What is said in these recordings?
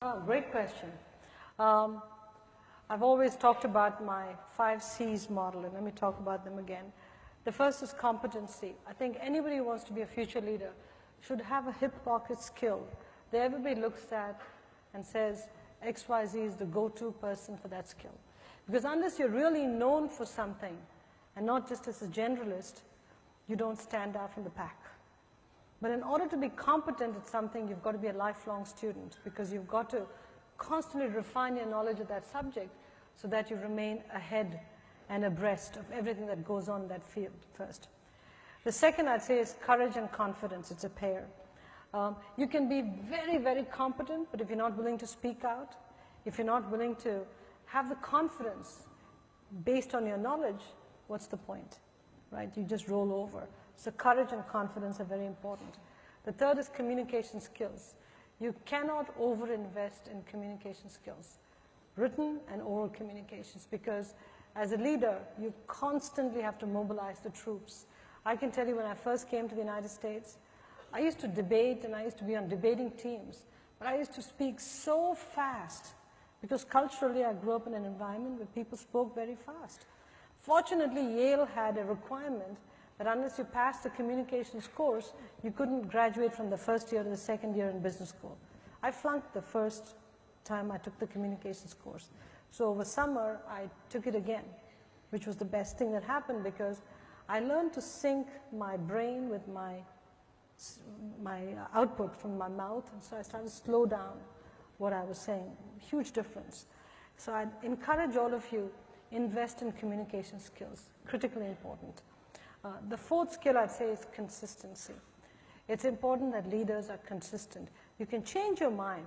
Oh, great question. I've always talked about my 5'Cs model, and let me talk about them again. The first is competency. I think anybody who wants to be a future leader should have a hip pocket skill that everybody looks at and says, XYZ is the go-to person for that skill. Because unless you're really known for something, and not just as a generalist, you don't stand out from the pack. But in order to be competent at something, you've got to be a lifelong student, because you've got to constantly refine your knowledge of that subject so that you remain ahead and abreast of everything that goes on in that field first. The second, I'd say, is courage and confidence. It's a pair. You can be very, very competent, but if you're not willing to speak out, if you're not willing to have the confidence based on your knowledge, what's the point, right? You just roll over. So courage and confidence are very important. The third is communication skills. You cannot overinvest in communication skills, written and oral communications, because as a leader, you constantly have to mobilize the troops. I can tell you when I first came to the United States, I used to debate and I used to be on debating teams, but I used to speak so fast because culturally I grew up in an environment where people spoke very fast. Fortunately, Yale had a requirement that unless you passed the communications course, you couldn't graduate from the first year to the second year in business school. I flunked the first time I took the communications course. So over summer, I took it again, which was the best thing that happened because I learned to sync my brain with my output from my mouth, and so I started to slow down what I was saying. Huge difference. So I encourage all of you, invest in communication skills, critically important. The fourth skill I'd say is consistency. It's important that leaders are consistent. You can change your mind,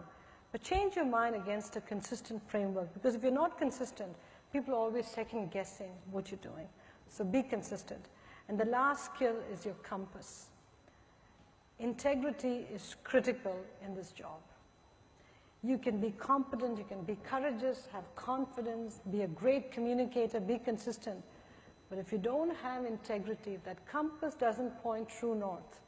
but change your mind against a consistent framework, because if you're not consistent, people are always second guessing what you're doing. So be consistent. And the last skill is your compass. Integrity is critical in this job. You can be competent, you can be courageous, have confidence, be a great communicator, be consistent. But if you don't have integrity, if that compass doesn't point true north,